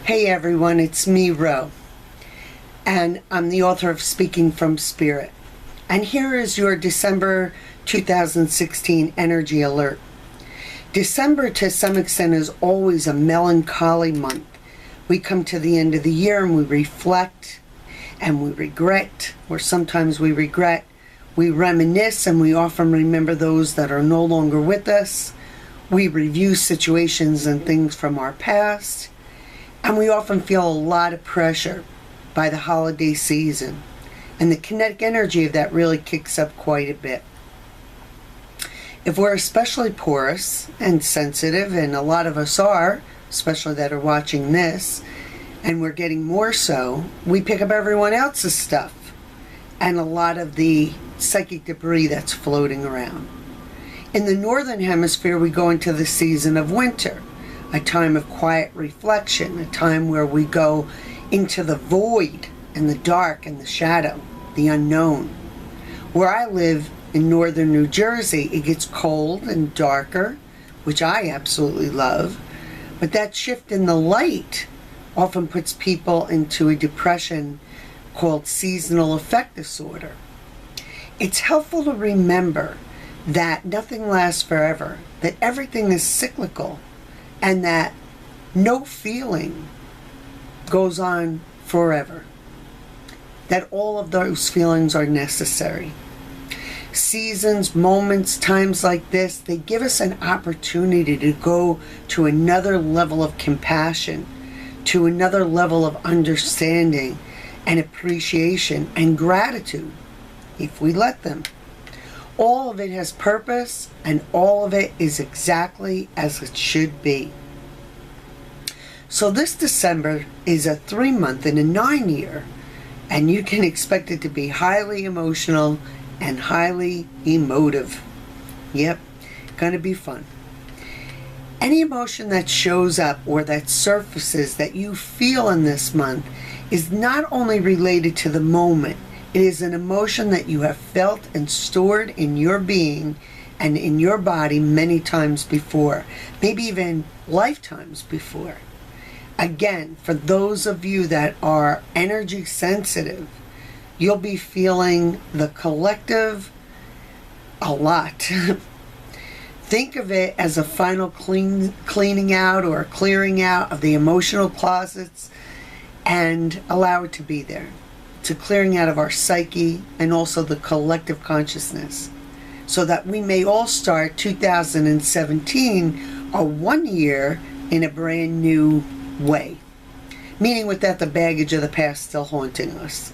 Hey everyone, it's me, Ro, and I'm the author of Speaking from Spirit. And here is your December 2016 energy alert. December, to some extent, is always a melancholy month. We come to the end of the year and we reflect and we regret, or sometimes we regret. We reminisce and we often remember those that are no longer with us. We review situations and things from our past. And we often feel a lot of pressure by the holiday season. And the kinetic energy of that really kicks up quite a bit. If we're especially porous and sensitive, and a lot of us are, especially that are watching this, and we're getting more so, we pick up everyone else's stuff and a lot of the psychic debris that's floating around. In the northern hemisphere, we go into the season of winter. A time of quiet reflection, a time where we go into the void and the dark and the shadow, the unknown. Where I live in northern New Jersey, it gets cold and darker, which I absolutely love, but that shift in the light often puts people into a depression called seasonal affect disorder. It's helpful to remember that nothing lasts forever, that everything is cyclical, and that no feeling goes on forever. That all of those feelings are necessary. Seasons, moments, times like this, they give us an opportunity to go to another level of compassion, to another level of understanding and appreciation and gratitude, if we let them. All of it has purpose, and all of it is exactly as it should be. So this December is a 3-month and a 9-year, and you can expect it to be highly emotional and highly emotive. Yep, gonna be fun. Any emotion that shows up or that surfaces that you feel in this month is not only related to the moment. It is an emotion that you have felt and stored in your being and in your body many times before, maybe even lifetimes before. Again, for those of you that are energy sensitive, you'll be feeling the collective a lot. Think of it as a final cleaning out or clearing out of the emotional closets, and allow it to be there. To clearing out of our psyche and also the collective consciousness, so that we may all start 2017 or 1 year in a brand new way, meaning without the baggage of the past still haunting us.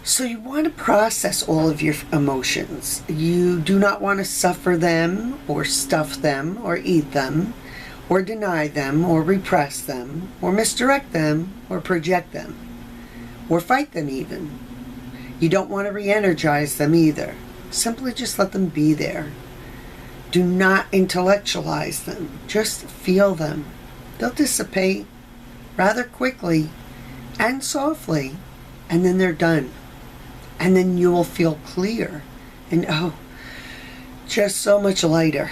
So you want to process all of your emotions. You do not want to suffer them or stuff them or eat them or deny them or repress them or misdirect them or project them, or fight them even. You don't want to re-energize them either. Simply just let them be there. Do not intellectualize them. Just feel them. They'll dissipate rather quickly and softly, and then they're done. And then you will feel clear and just so much lighter.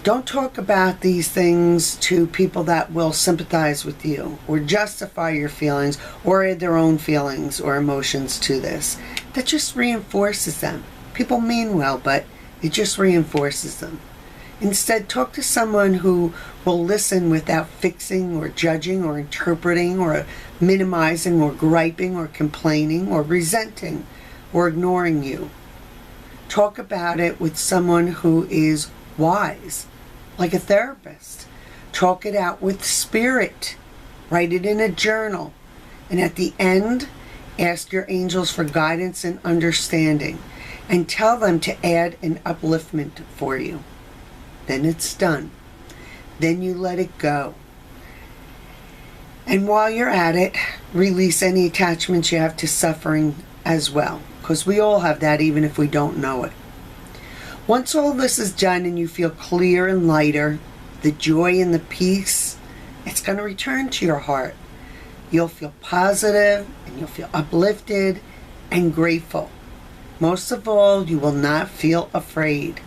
Don't talk about these things to people that will sympathize with you or justify your feelings or add their own feelings or emotions to this. That just reinforces them. People mean well, but it just reinforces them. Instead, talk to someone who will listen without fixing or judging or interpreting or minimizing or griping or complaining or resenting or ignoring you. Talk about it with someone who is wise, like a therapist. Talk it out with spirit. Write it in a journal. And at the end, ask your angels for guidance and understanding, and tell them to add an upliftment for you. Then it's done. Then you let it go. And while you're at it, release any attachments you have to suffering as well, because we all have that, even if we don't know it. Once all this is done and you feel clear and lighter, the joy and the peace, it's going to return to your heart. You'll feel positive and you'll feel uplifted and grateful. Most of all, you will not feel afraid.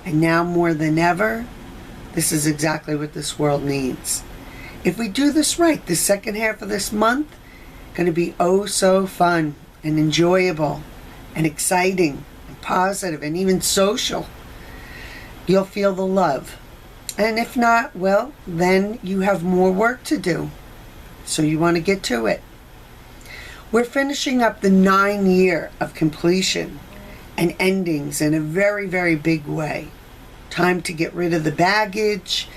And now more than ever, this is exactly what this world needs. If we do this right, the second half of this month, going to be oh so fun and enjoyable and exciting and positive and even social. You'll feel the love. And if not, well, then you have more work to do. So you want to get to it. We're finishing up the 9-year of completion and endings in a very, very big way. Time to get rid of the baggage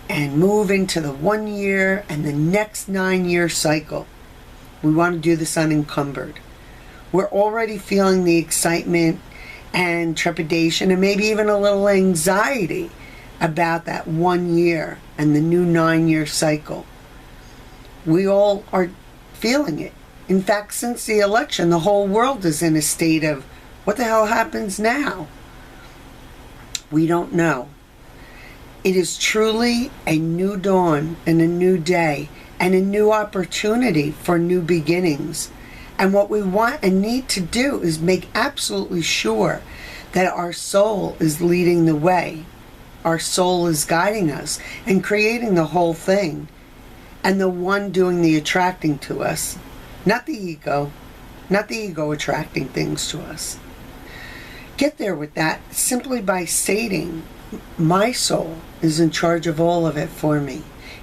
and move into the 1 year and the next 9-year cycle. We want to do this unencumbered. We're already feeling the excitement and trepidation and maybe even a little anxiety about that 1 year and the new 9-year cycle. We all are feeling it. In fact, since the election, the whole world is in a state of, what the hell happens now? We don't know. It is truly a new dawn and a new day and a new opportunity for new beginnings. And what we want and need to do is make absolutely sure that our soul is leading the way. Our soul is guiding us and creating the whole thing. And the one doing the attracting to us. Not the ego. Not the ego attracting things to us. Get there with that simply by stating, my soul is in charge of all of it for me.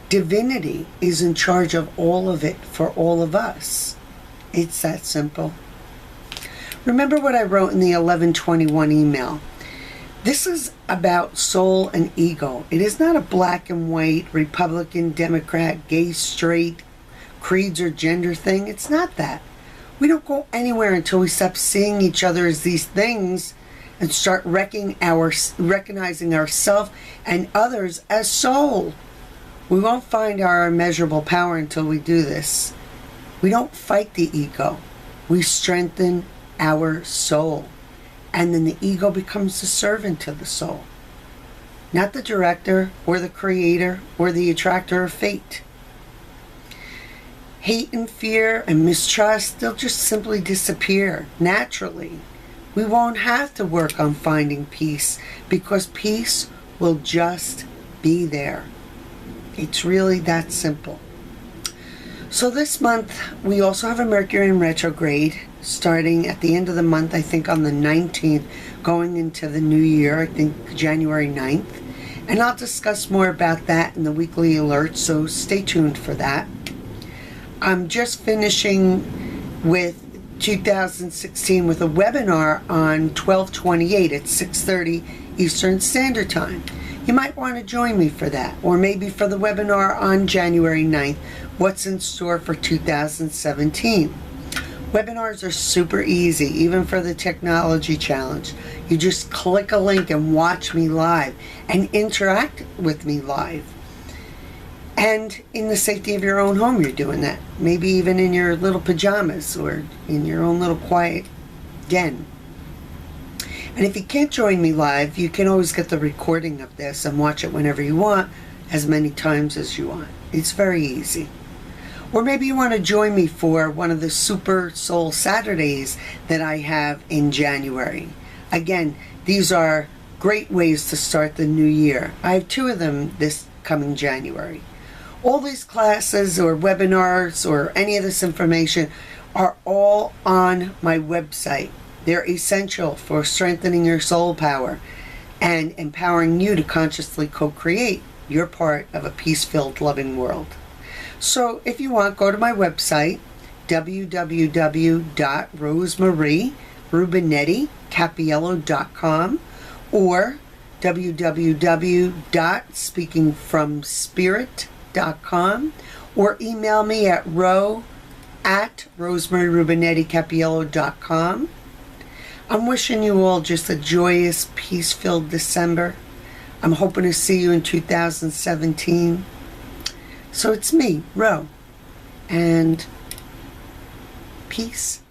Divinity is in charge of all of it for all of us. It's that simple. Remember what I wrote in the 1121 email. This is about soul and ego. It is not a black and white, Republican, Democrat, gay, straight, creeds or gender thing. It's not that. We don't go anywhere until we stop seeing each other as these things and start recognizing ourselves and others as soul. We won't find our immeasurable power until we do this. We don't fight the ego. We strengthen our soul. And then the ego becomes the servant to the soul. Not the director or the creator or the attractor of fate. Hate and fear and mistrust, they'll just simply disappear naturally. We won't have to work on finding peace because peace will just be there. It's really that simple. So this month, we also have a Mercury in retrograde starting at the end of the month, I think on the 19th, going into the new year, I think January 9th. And I'll discuss more about that in the weekly alert, so stay tuned for that. I'm just finishing with 2016 with a webinar on 12/28 at 6:30 Eastern Standard Time. You might want to join me for that, or maybe for the webinar on January 9th, What's in Store for 2017. Webinars are super easy, even for the technology challenge. You just click a link and watch me live and interact with me live. And in the safety of your own home, you're doing that. Maybe even in your little pajamas or in your own little quiet den. And if you can't join me live, you can always get the recording of this and watch it whenever you want, as many times as you want. It's very easy. Or maybe you want to join me for one of the Super Soul Saturdays that I have in January. Again, these are great ways to start the new year. I have 2 of them this coming January. All these classes or webinars or any of this information are all on my website. They're essential for strengthening your soul power and empowering you to consciously co-create your part of a peace-filled, loving world. So if you want, go to my website, www.rosemarierubenetticapiello.com or www.speakingfromspirit.com, or email me at ro@rosemarierubenetticapiello.com. I'm wishing you all just a joyous, peace-filled December. I'm hoping to see you in 2017. So it's me, Ro, and peace